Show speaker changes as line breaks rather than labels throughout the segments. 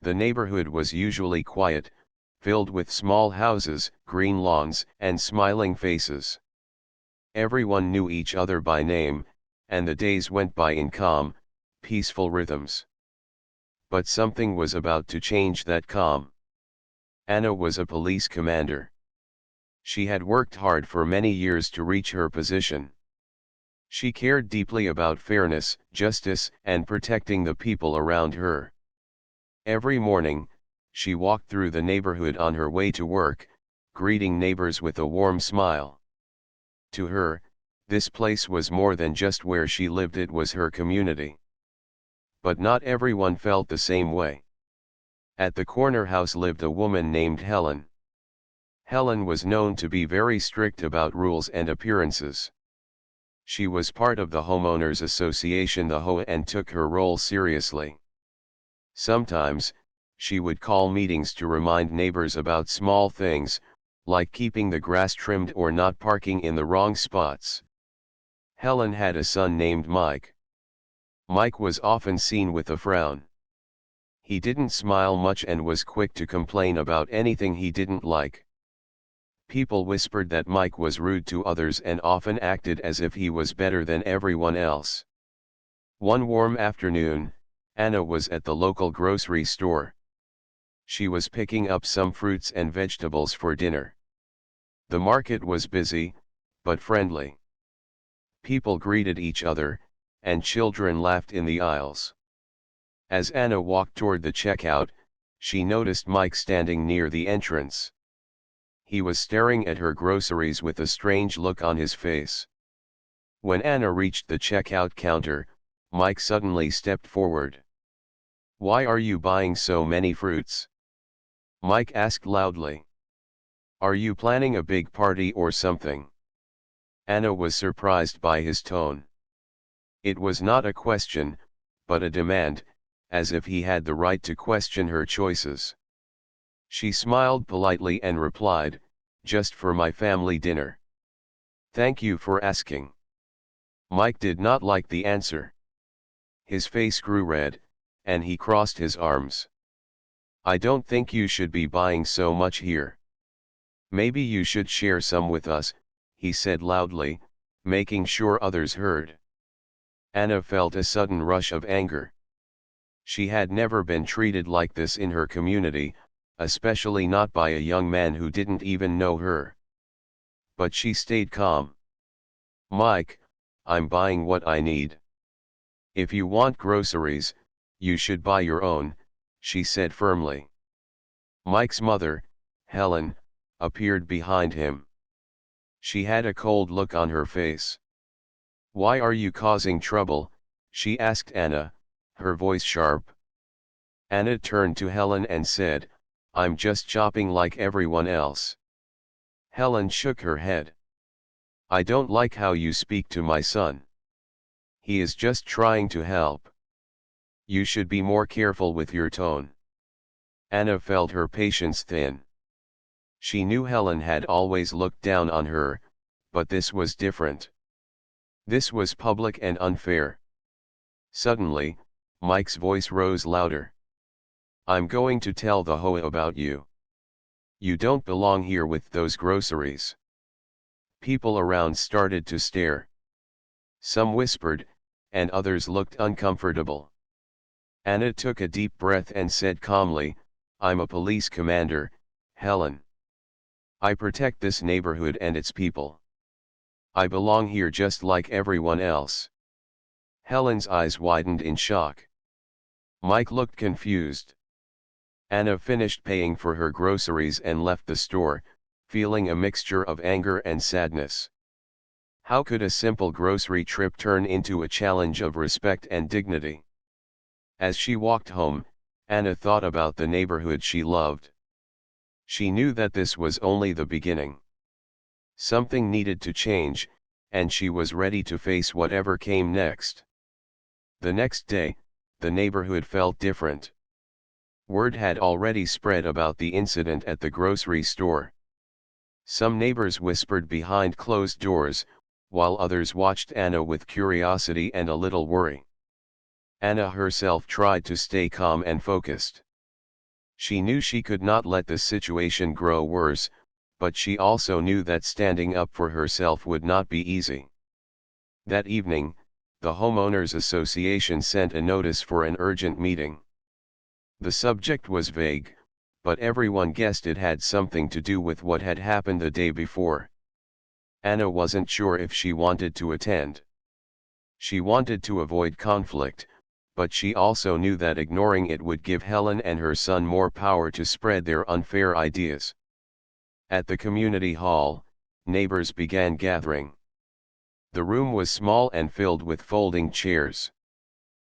The neighborhood was usually quiet, filled with small houses, green lawns, and smiling faces. Everyone knew each other by name, and the days went by in calm, peaceful rhythms. But something was about to change that calm. Anna was a police commander. She had worked hard for many years to reach her position. She cared deeply about fairness, justice, and protecting the people around her. Every morning, she walked through the neighborhood on her way to work, greeting neighbors with a warm smile. To her, this place was more than just where she lived, it was her community. But not everyone felt the same way. At the corner house lived a woman named Helen. Helen was known to be very strict about rules and appearances. She was part of the homeowners association, the HOA, and took her role seriously. Sometimes, she would call meetings to remind neighbors about small things, like keeping the grass trimmed or not parking in the wrong spots. Helen had a son named Mike. Mike was often seen with a frown. He didn't smile much and was quick to complain about anything he didn't like. People whispered that Mike was rude to others and often acted as if he was better than everyone else. One warm afternoon, Anna was at the local grocery store. She was picking up some fruits and vegetables for dinner. The market was busy, but friendly. People greeted each other, and children laughed in the aisles. As Anna walked toward the checkout, she noticed Mike standing near the entrance. He was staring at her groceries with a strange look on his face. When Anna reached the checkout counter, Mike suddenly stepped forward. "Why are you buying so many fruits?" Mike asked loudly. "Are you planning a big party or something?" Anna was surprised by his tone. It was not a question, but a demand, as if he had the right to question her choices. She smiled politely and replied, "Just for my family dinner." "Thank you for asking." Mike did not like the answer. His face grew red, and he crossed his arms. "I don't think you should be buying so much here. Maybe you should share some with us," he said loudly, making sure others heard. Anna felt a sudden rush of anger. She had never been treated like this in her community, especially not by a young man who didn't even know her. But she stayed calm. "Mike, I'm buying what I need. If you want groceries, you should buy your own," she said firmly. Mike's mother, Helen, appeared behind him. She had a cold look on her face. "Why are you causing trouble?" she asked Anna, her voice sharp. Anna turned to Helen and said, "I'm just shopping like everyone else." Helen shook her head. "I don't like how you speak to my son. He is just trying to help. You should be more careful with your tone." Anna felt her patience thin. She knew Helen had always looked down on her, but this was different. This was public and unfair. Suddenly, Mike's voice rose louder. "I'm going to tell the HOA about you. You don't belong here with those groceries." People around started to stare. Some whispered, and others looked uncomfortable. Anna took a deep breath and said calmly, "I'm a police commander, Helen. I protect this neighborhood and its people. I belong here just like everyone else." Helen's eyes widened in shock. Mike looked confused. Anna finished paying for her groceries and left the store, feeling a mixture of anger and sadness. How could a simple grocery trip turn into a challenge of respect and dignity? As she walked home, Anna thought about the neighborhood she loved. She knew that this was only the beginning. Something needed to change, and she was ready to face whatever came next. The next day, the neighborhood felt different. Word had already spread about the incident at the grocery store. Some neighbors whispered behind closed doors, while others watched Anna with curiosity and a little worry. Anna herself tried to stay calm and focused. She knew she could not let the situation grow worse, but she also knew that standing up for herself would not be easy. That evening, the Homeowners Association sent a notice for an urgent meeting. The subject was vague, but everyone guessed it had something to do with what had happened the day before. Anna wasn't sure if she wanted to attend. She wanted to avoid conflict, but she also knew that ignoring it would give Helen and her son more power to spread their unfair ideas. At the community hall, neighbors began gathering. The room was small and filled with folding chairs.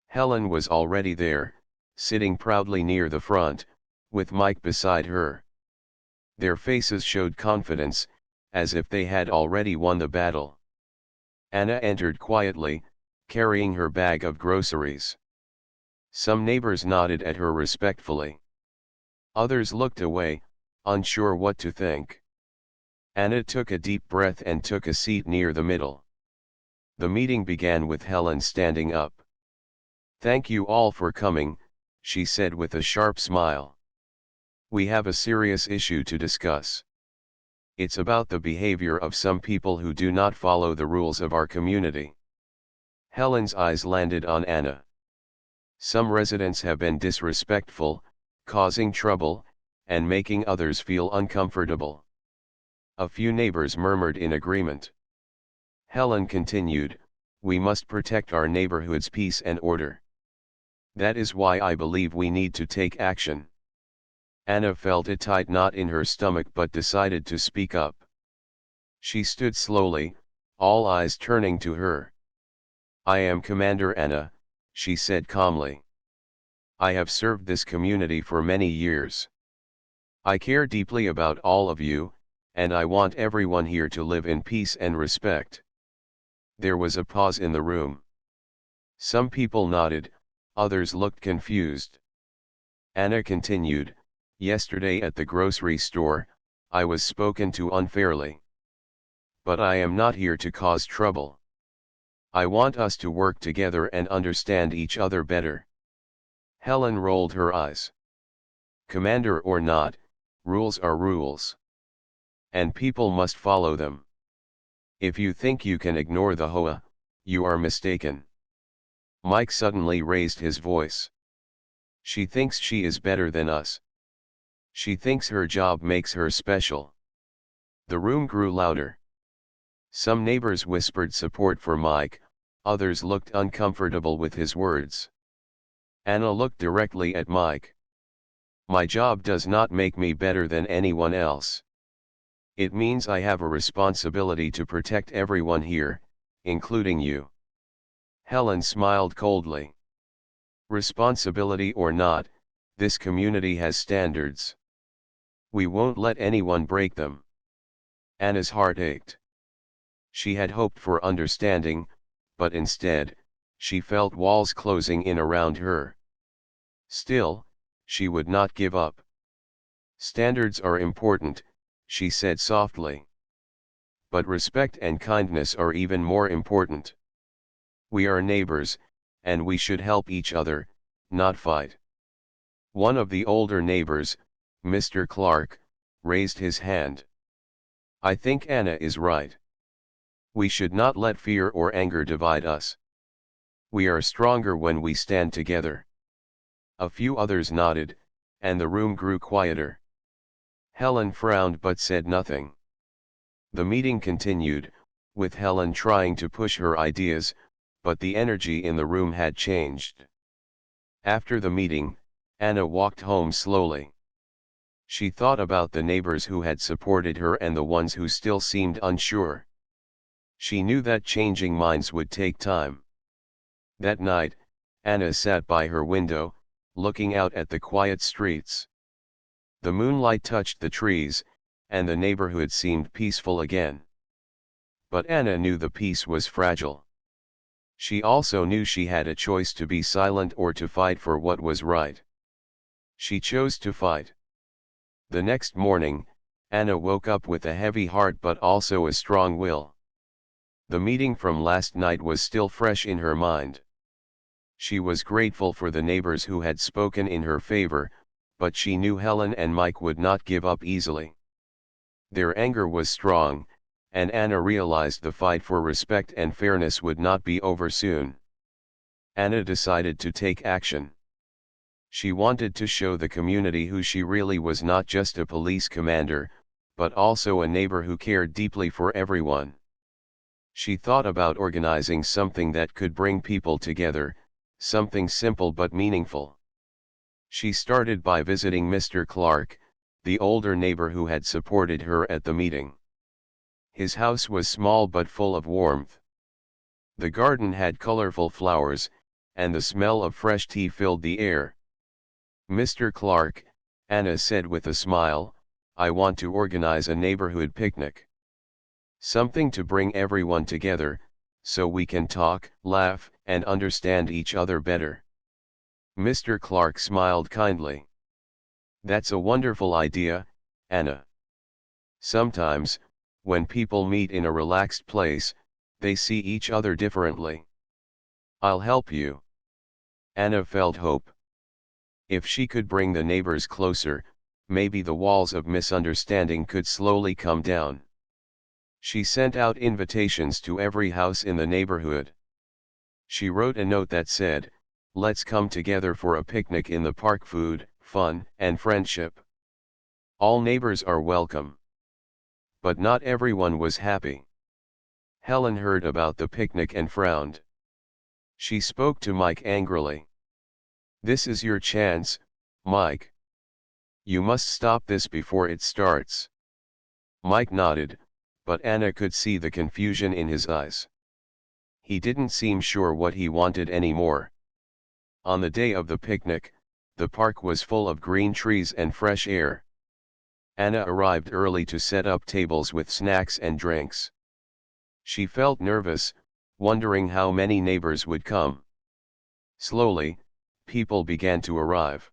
Helen was already there, sitting proudly near the front, with Mike beside her. Their faces showed confidence, as if they had already won the battle. Anna entered quietly, carrying her bag of groceries. Some neighbors nodded at her respectfully. Others looked away, unsure what to think. Anna took a deep breath and took a seat near the middle. The meeting began with Helen standing up. "Thank you all for coming," she said with a sharp smile. "We have a serious issue to discuss. It's about the behavior of some people who do not follow the rules of our community." Helen's eyes landed on Anna. "Some residents have been disrespectful, causing trouble, and making others feel uncomfortable." A few neighbors murmured in agreement. Helen continued, "We must protect our neighborhood's peace and order. That is why I believe we need to take action." Anna felt a tight knot in her stomach but decided to speak up. She stood slowly, all eyes turning to her. "I am Commander Anna," she said calmly. "I have served this community for many years. I care deeply about all of you, and I want everyone here to live in peace and respect." There was a pause in the room. Some people nodded, others looked confused. Anna continued, "Yesterday at the grocery store, I was spoken to unfairly. But I am not here to cause trouble. I want us to work together and understand each other better." Helen rolled her eyes. "Commander or not, rules are rules. And people must follow them. If you think you can ignore the HOA, you are mistaken." Mike suddenly raised his voice. "She thinks she is better than us. She thinks her job makes her special." The room grew louder. Some neighbors whispered support for Mike, others looked uncomfortable with his words. Anna looked directly at Mike. "My job does not make me better than anyone else. It means I have a responsibility to protect everyone here, including you." Helen smiled coldly. "Responsibility or not, this community has standards. We won't let anyone break them." Anna's heart ached. She had hoped for understanding, but instead, she felt walls closing in around her. Still, she would not give up. "Standards are important," she said softly. "But respect and kindness are even more important. We are neighbors, and we should help each other, not fight." One of the older neighbors, Mr. Clark, raised his hand. "I think Anna is right. We should not let fear or anger divide us. We are stronger when we stand together." A few others nodded, and the room grew quieter. Helen frowned but said nothing. The meeting continued, with Helen trying to push her ideas, but the energy in the room had changed. After the meeting, Anna walked home slowly. She thought about the neighbors who had supported her and the ones who still seemed unsure. She knew that changing minds would take time. That night, Anna sat by her window, looking out at the quiet streets. The moonlight touched the trees, and the neighborhood seemed peaceful again. But Anna knew the peace was fragile. She also knew she had a choice to be silent or to fight for what was right. She chose to fight. The next morning, Anna woke up with a heavy heart but also a strong will. The meeting from last night was still fresh in her mind. She was grateful for the neighbors who had spoken in her favor, but she knew Helen and Mike would not give up easily. Their anger was strong, and Anna realized the fight for respect and fairness would not be over soon. Anna decided to take action. She wanted to show the community who she really was, not just a police commander, but also a neighbor who cared deeply for everyone. She thought about organizing something that could bring people together, something simple but meaningful. She started by visiting Mr. Clark, the older neighbor who had supported her at the meeting. His house was small but full of warmth. The garden had colorful flowers, and the smell of fresh tea filled the air. "Mr. Clark," Anna said with a smile, "I want to organize a neighborhood picnic. Something to bring everyone together, so we can talk, laugh, and understand each other better." Mr. Clark smiled kindly. "That's a wonderful idea, Anna. Sometimes, when people meet in a relaxed place, they see each other differently. I'll help you." Anna felt hope. If she could bring the neighbors closer, maybe the walls of misunderstanding could slowly come down. She sent out invitations to every house in the neighborhood. She wrote a note that said, "Let's come together for a picnic in the park, food, fun, and friendship. All neighbors are welcome." But not everyone was happy. Helen heard about the picnic and frowned. She spoke to Mike angrily. "This is your chance, Mike. You must stop this before it starts." Mike nodded, but Anna could see the confusion in his eyes. He didn't seem sure what he wanted anymore. On the day of the picnic, the park was full of green trees and fresh air. Anna arrived early to set up tables with snacks and drinks. She felt nervous, wondering how many neighbors would come. Slowly, people began to arrive.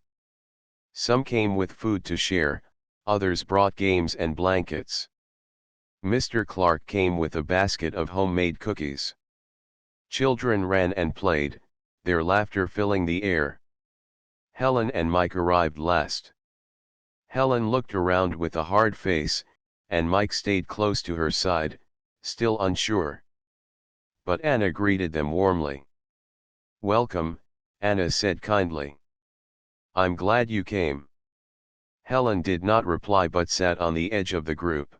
Some came with food to share, others brought games and blankets. Mr. Clark came with a basket of homemade cookies. Children ran and played, their laughter filling the air. Helen and Mike arrived last. Helen looked around with a hard face, and Mike stayed close to her side, still unsure. But Anna greeted them warmly. "Welcome," Anna said kindly. "I'm glad you came." Helen did not reply but sat on the edge of the group.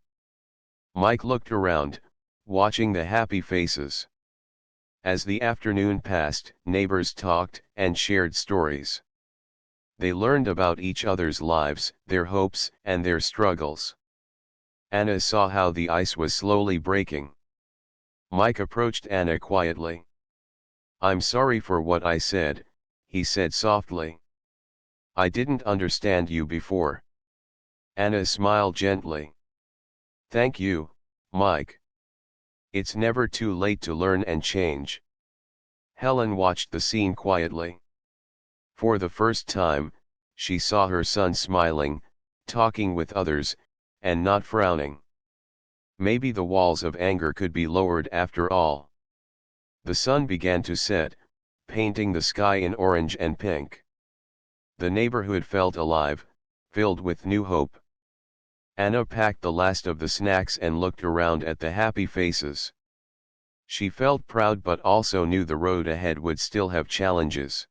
Mike looked around, watching the happy faces. As the afternoon passed, neighbors talked and shared stories. They learned about each other's lives, their hopes, and their struggles. Anna saw how the ice was slowly breaking. Mike approached Anna quietly. "I'm sorry for what I said," he said softly. "I didn't understand you before." Anna smiled gently. "Thank you, Mike. It's never too late to learn and change." Helen watched the scene quietly. For the first time, she saw her son smiling, talking with others, and not frowning. Maybe the walls of anger could be lowered after all. The sun began to set, painting the sky in orange and pink. The neighborhood felt alive, filled with new hope. Anna packed the last of the snacks and looked around at the happy faces. She felt proud but also knew the road ahead would still have challenges.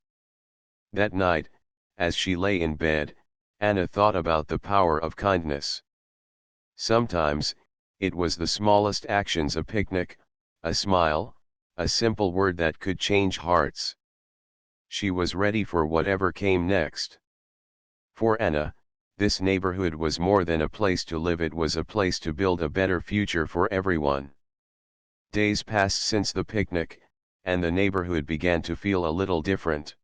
That night, as she lay in bed, Anna thought about the power of kindness. Sometimes, it was the smallest actions, a picnic, a smile, a simple word that could change hearts. She was ready for whatever came next. For Anna, this neighborhood was more than a place to live, it was a place to build a better future for everyone. Days passed since the picnic, and the neighborhood began to feel a little different.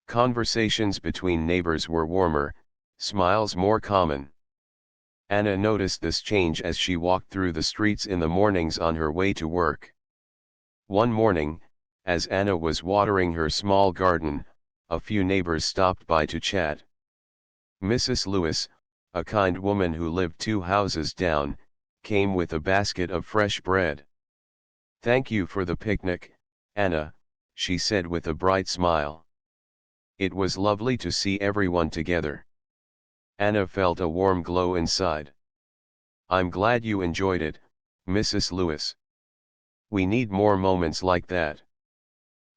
Conversations between neighbors were warmer, smiles more common. Anna noticed this change as she walked through the streets in the mornings on her way to work. One morning, as Anna was watering her small garden, a few neighbors stopped by to chat. Mrs. Lewis, a kind woman who lived 2 houses down, came with a basket of fresh bread. "Thank you for the picnic, Anna," she said with a bright smile. "It was lovely to see everyone together." Anna felt a warm glow inside. I'm glad you enjoyed it, Mrs. Lewis. We need more moments like that.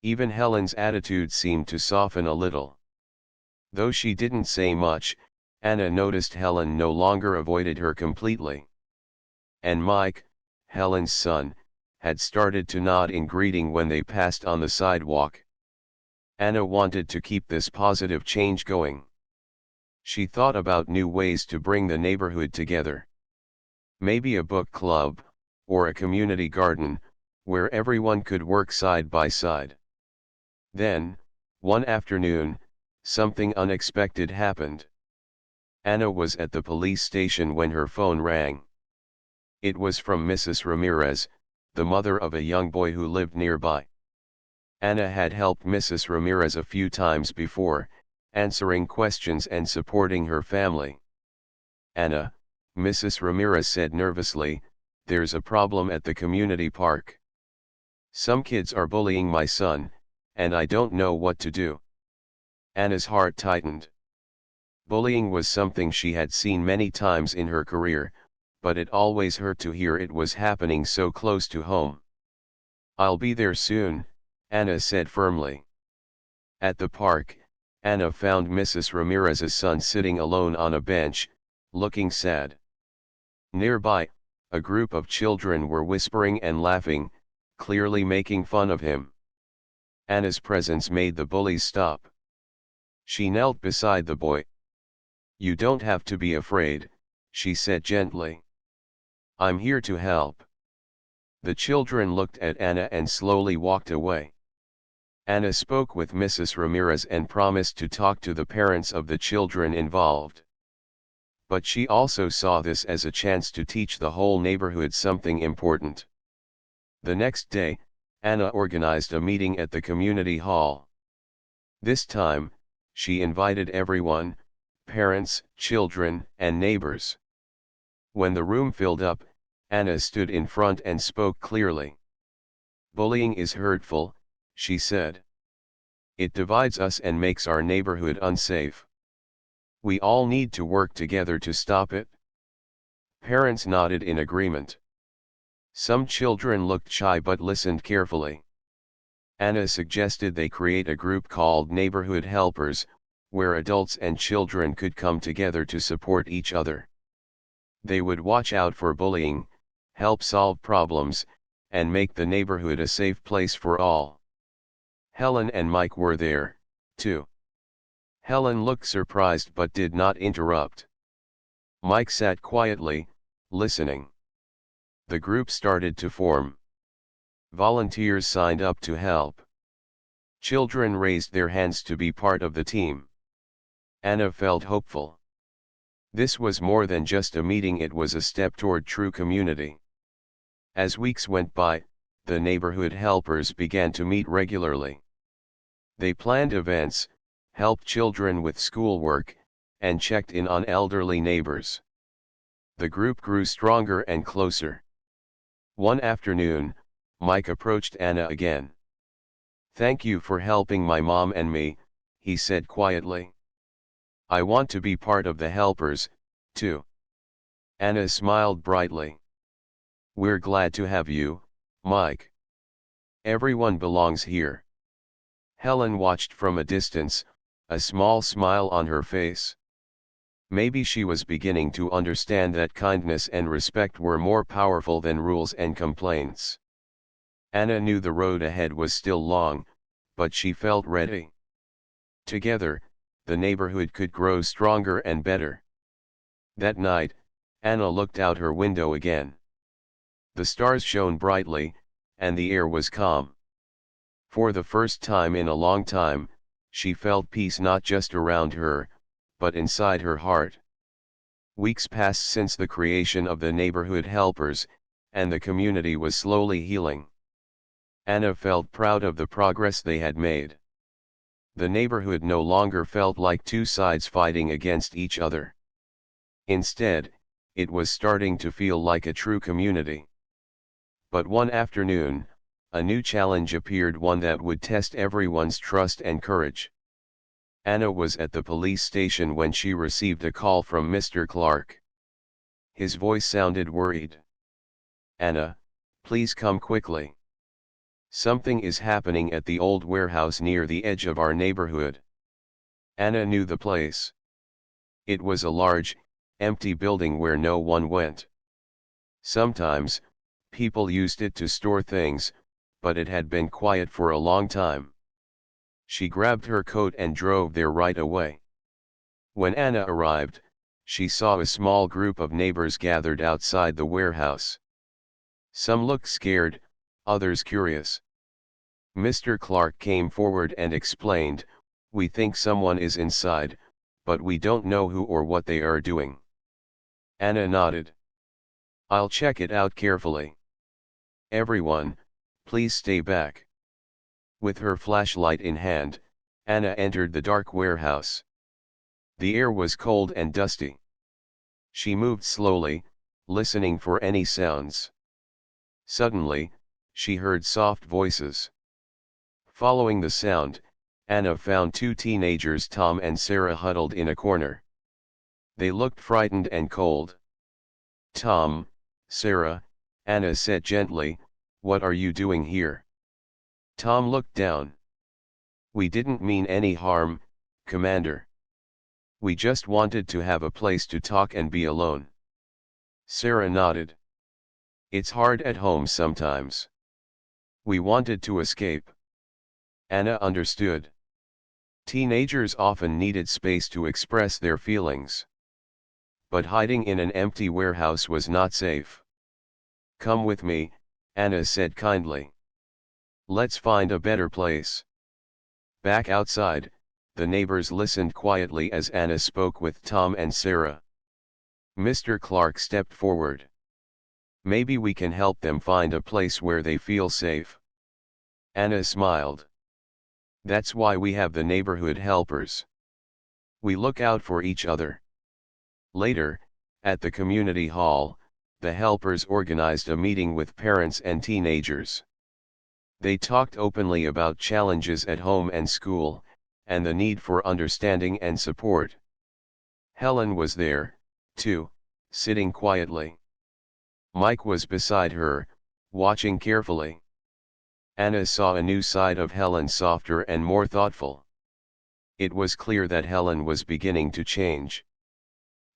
Even Helen's attitude seemed to soften a little. Though she didn't say much, Anna noticed Helen no longer avoided her completely. And Mike, Helen's son, had started to nod in greeting when they passed on the sidewalk. Anna wanted to keep this positive change going. She thought about new ways to bring the neighborhood together. Maybe a book club, or a community garden, where everyone could work side by side. Then, one afternoon, something unexpected happened. Anna was at the police station when her phone rang. It was from Mrs. Ramirez, the mother of a young boy who lived nearby. Anna had helped Mrs. Ramirez a few times before, answering questions and supporting her family. Anna, Mrs. Ramirez said nervously, there's a problem at the community park. Some kids are bullying my son, and I don't know what to do. Anna's heart tightened. Bullying was something she had seen many times in her career, but it always hurt to hear it was happening so close to home. I'll be there soon, Anna said firmly. At the park, Anna found Mrs. Ramirez's son sitting alone on a bench, looking sad. Nearby, a group of children were whispering and laughing, clearly making fun of him. Anna's presence made the bullies stop. She knelt beside the boy. You don't have to be afraid, she said gently. I'm here to help. The children looked at Anna and slowly walked away. Anna spoke with Mrs. Ramirez and promised to talk to the parents of the children involved. But she also saw this as a chance to teach the whole neighborhood something important. The next day, Anna organized a meeting at the community hall. This time, she invited everyone, parents, children, and neighbors. When the room filled up, Anna stood in front and spoke clearly. Bullying is hurtful, she said. It divides us and makes our neighborhood unsafe. We all need to work together to stop it. Parents nodded in agreement. Some children looked shy but listened carefully. Anna suggested they create a group called Neighborhood Helpers, where adults and children could come together to support each other. They would watch out for bullying, help solve problems, and make the neighborhood a safe place for all. Helen and Mike were there, too. Helen looked surprised but did not interrupt. Mike sat quietly, listening. The group started to form. Volunteers signed up to help. Children raised their hands to be part of the team. Anna felt hopeful. This was more than just a meeting, it was a step toward true community. As weeks went by, the neighborhood helpers began to meet regularly. They planned events, helped children with schoolwork, and checked in on elderly neighbors. The group grew stronger and closer. One afternoon, Mike approached Anna again. Thank you for helping my mom and me, he said quietly. I want to be part of the helpers, too. Anna smiled brightly. We're glad to have you, Mike. Everyone belongs here. Helen watched from a distance, a small smile on her face. Maybe she was beginning to understand that kindness and respect were more powerful than rules and complaints. Anna knew the road ahead was still long, but she felt ready. Together, the neighborhood could grow stronger and better. That night, Anna looked out her window again. The stars shone brightly, and the air was calm. For the first time in a long time, she felt peace not just around her, but inside her heart. Weeks passed since the creation of the neighborhood helpers, and the community was slowly healing. Anna felt proud of the progress they had made. The neighborhood no longer felt like two sides fighting against each other. Instead, it was starting to feel like a true community. But one afternoon, a new challenge appeared, one that would test everyone's trust and courage. Anna was at the police station when she received a call from Mr. Clark. His voice sounded worried. "Anna, please come quickly. Something is happening at the old warehouse near the edge of our neighborhood." Anna knew the place. It was a large, empty building where no one went. Sometimes, people used it to store things, but it had been quiet for a long time. She grabbed her coat and drove there right away. When Anna arrived, she saw a small group of neighbors gathered outside the warehouse. Some looked scared, others curious. Mr. Clark came forward and explained, "We think someone is inside, but we don't know who or what they are doing." Anna nodded. "I'll check it out carefully. Everyone, please stay back." With her flashlight in hand, Anna entered the dark warehouse. The air was cold and dusty. She moved slowly, listening for any sounds. Suddenly, she heard soft voices. Following the sound, Anna found two teenagers, Tom and Sarah, huddled in a corner. They looked frightened and cold. "Tom, Sarah," Anna said gently, "what are you doing here?" Tom looked down. "We didn't mean any harm, Commander. We just wanted to have a place to talk and be alone." Sarah nodded. "It's hard at home sometimes. We wanted to escape." Anna understood. Teenagers often needed space to express their feelings. But hiding in an empty warehouse was not safe. "Come with me," Anna said kindly. "Let's find a better place." Back outside, the neighbors listened quietly as Anna spoke with Tom and Sarah. Mr. Clark stepped forward. "Maybe we can help them find a place where they feel safe." Anna smiled. "That's why we have the neighborhood helpers. We look out for each other." Later, at the community hall, the helpers organized a meeting with parents and teenagers. They talked openly about challenges at home and school, and the need for understanding and support. Helen was there, too, sitting quietly. Mike was beside her, watching carefully. Anna saw a new side of Helen, softer and more thoughtful. It was clear that Helen was beginning to change.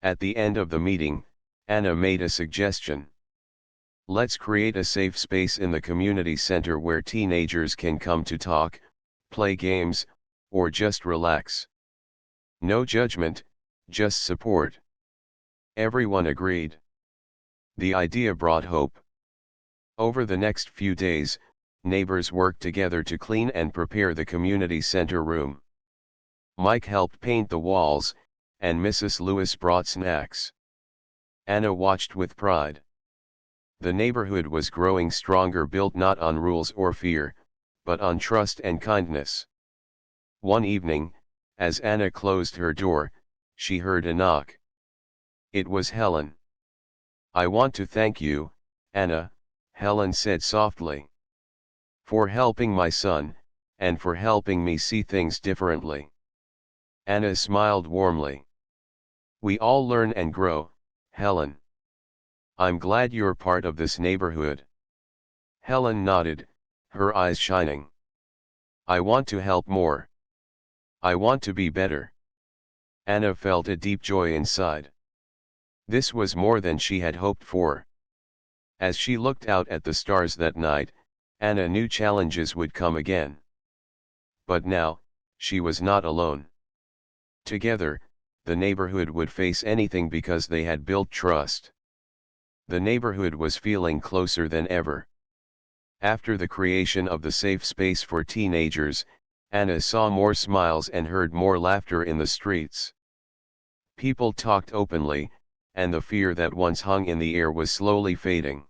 At the end of the meeting, Anna made a suggestion. "Let's create a safe space in the community center where teenagers can come to talk, play games, or just relax. No judgment, just support." Everyone agreed. The idea brought hope. Over the next few days, neighbors worked together to clean and prepare the community center room. Mike helped paint the walls, and Mrs. Lewis brought snacks. Anna watched with pride. The neighborhood was growing stronger, built not on rules or fear, but on trust and kindness. One evening, as Anna closed her door, she heard a knock. It was Helen. "I want to thank you, Anna," Helen said softly. "For helping my son, and for helping me see things differently." Anna smiled warmly. "We all learn and grow, Helen. I'm glad you're part of this neighborhood." Helen nodded, her eyes shining. "I want to help more. I want to be better." Anna felt a deep joy inside. This was more than she had hoped for. As she looked out at the stars that night, Anna knew challenges would come again. But now, she was not alone. Together, the neighborhood would face anything because they had built trust. The neighborhood was feeling closer than ever. After the creation of the safe space for teenagers, Anna saw more smiles and heard more laughter in the streets. People talked openly, and the fear that once hung in the air was slowly fading.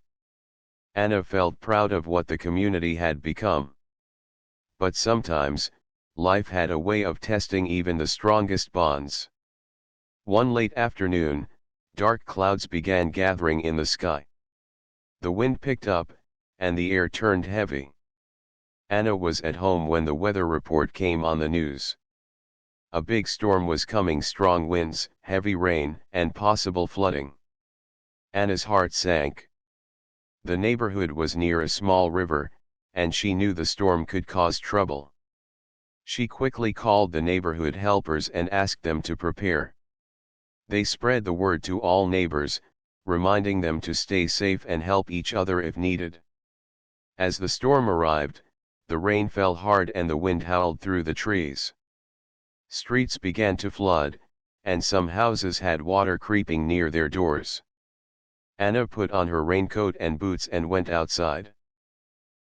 Anna felt proud of what the community had become. But sometimes, life had a way of testing even the strongest bonds. One late afternoon, dark clouds began gathering in the sky. The wind picked up, and the air turned heavy. Anna was at home when the weather report came on the news. A big storm was coming, strong winds, heavy rain, and possible flooding. Anna's heart sank. The neighborhood was near a small river, and she knew the storm could cause trouble. She quickly called the neighborhood helpers and asked them to prepare. They spread the word to all neighbors, reminding them to stay safe and help each other if needed. As the storm arrived, the rain fell hard and the wind howled through the trees. Streets began to flood, and some houses had water creeping near their doors. Anna put on her raincoat and boots and went outside.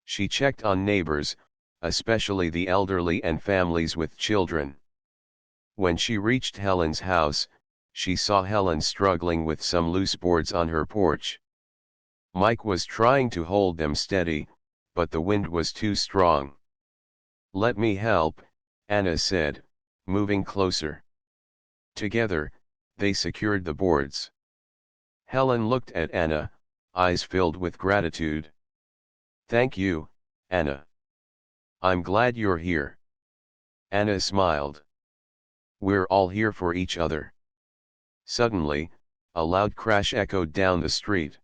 She checked on neighbors, especially the elderly and families with children. When she reached Helen's house, she saw Helen struggling with some loose boards on her porch. Mike was trying to hold them steady, but the wind was too strong. "Let me help," Anna said, moving closer. Together, they secured the boards. Helen looked at Anna, eyes filled with gratitude. "Thank you, Anna. I'm glad you're here." Anna smiled. "We're all here for each other." Suddenly, a loud crash echoed down the street.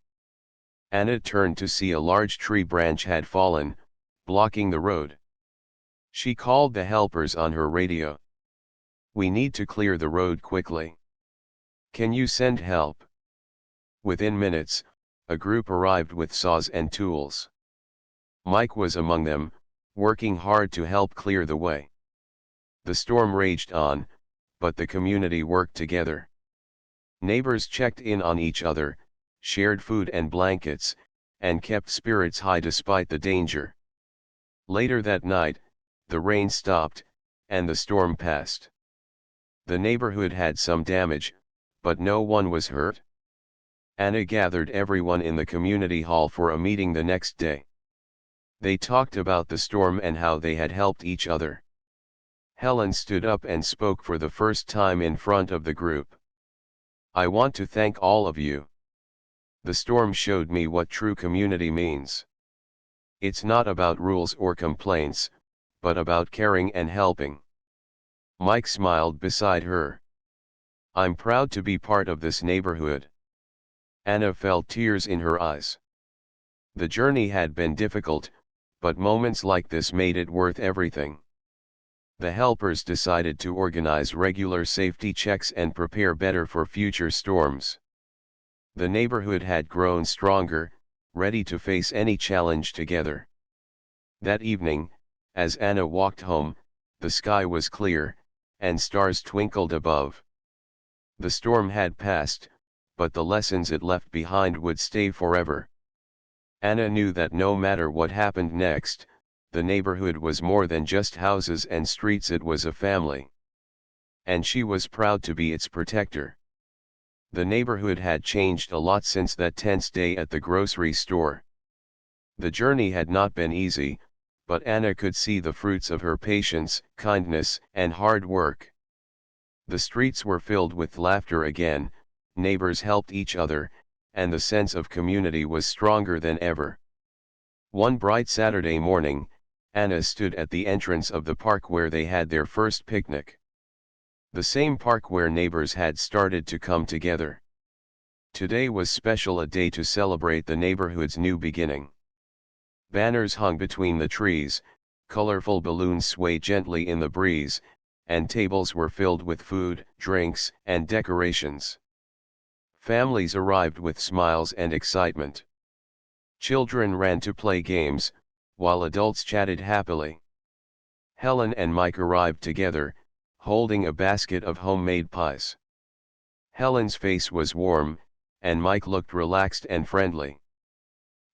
Anna turned to see a large tree branch had fallen, blocking the road. She called the helpers on her radio. "We need to clear the road quickly. Can you send help?" Within minutes, a group arrived with saws and tools. Mike was among them, working hard to help clear the way. The storm raged on, but the community worked together. Neighbors checked in on each other, shared food and blankets, and kept spirits high despite the danger. Later that night, the rain stopped, and the storm passed. The neighborhood had some damage, but no one was hurt. Anna gathered everyone in the community hall for a meeting the next day. They talked about the storm and how they had helped each other. Helen stood up and spoke for the first time in front of the group. "I want to thank all of you. The storm showed me what true community means. It's not about rules or complaints, but about caring and helping." Mike smiled beside her. "I'm proud to be part of this neighborhood." Anna felt tears in her eyes. The journey had been difficult, but moments like this made it worth everything. The helpers decided to organize regular safety checks and prepare better for future storms. The neighborhood had grown stronger, ready to face any challenge together. That evening, as Anna walked home, the sky was clear, and stars twinkled above. The storm had passed, but the lessons it left behind would stay forever. Anna knew that no matter what happened next, the neighborhood was more than just houses and streets, it was a family. And she was proud to be its protector. The neighborhood had changed a lot since that tense day at the grocery store. The journey had not been easy, but Anna could see the fruits of her patience, kindness, and hard work. The streets were filled with laughter again, neighbors helped each other, and the sense of community was stronger than ever. One bright Saturday morning, Anna stood at the entrance of the park where they had their first picnic. The same park where neighbors had started to come together. Today was special, a day to celebrate the neighborhood's new beginning. Banners hung between the trees, colorful balloons swayed gently in the breeze, and tables were filled with food, drinks, and decorations. Families arrived with smiles and excitement. Children ran to play games, while adults chatted happily. Helen and Mike arrived together, holding a basket of homemade pies. Helen's face was warm, and Mike looked relaxed and friendly.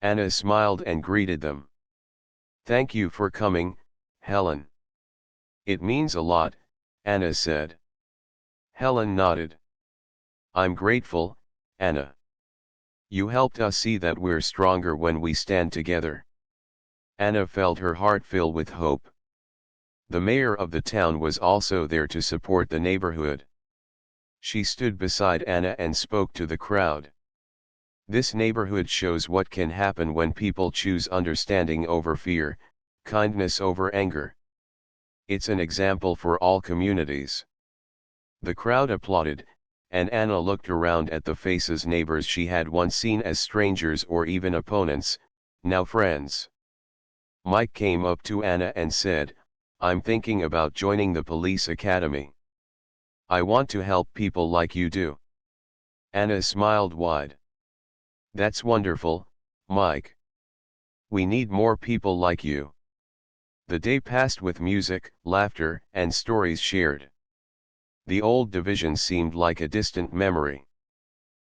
Anna smiled and greeted them. "Thank you for coming, Helen." "It means a lot," Anna said. Helen nodded. "I'm grateful, Anna. You helped us see that we're stronger when we stand together." Anna felt her heart fill with hope. The mayor of the town was also there to support the neighborhood. She stood beside Anna and spoke to the crowd. "This neighborhood shows what can happen when people choose understanding over fear, kindness over anger. It's an example for all communities." The crowd applauded, and Anna looked around at the faces neighbors she had once seen as strangers or even opponents, now friends. Mike came up to Anna and said, "I'm thinking about joining the police academy. I want to help people like you do." Anna smiled wide. "That's wonderful, Mike. We need more people like you." The day passed with music, laughter, and stories shared. The old division seemed like a distant memory.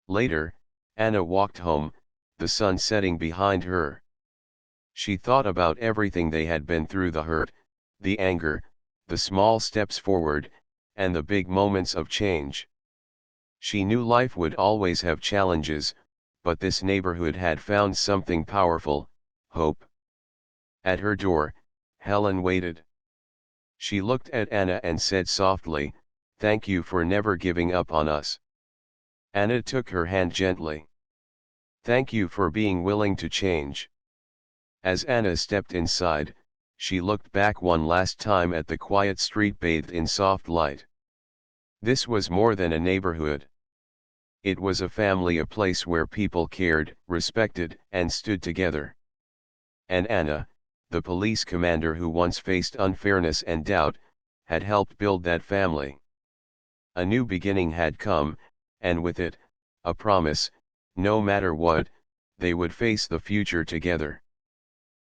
Later, Anna walked home, the sun setting behind her. She thought about everything they had been through: the hurt, the anger, the small steps forward, and the big moments of change. She knew life would always have challenges, but this neighborhood had found something powerful: hope. At her door, Helen waited. She looked at Anna and said softly, "Thank you for never giving up on us." Anna took her hand gently. "Thank you for being willing to change." As Anna stepped inside, she looked back one last time at the quiet street bathed in soft light. This was more than a neighborhood. It was a family, a place where people cared, respected, and stood together. And Anna, the police commander who once faced unfairness and doubt, had helped build that family. A new beginning had come, and with it, a promise: no matter what, they would face the future together.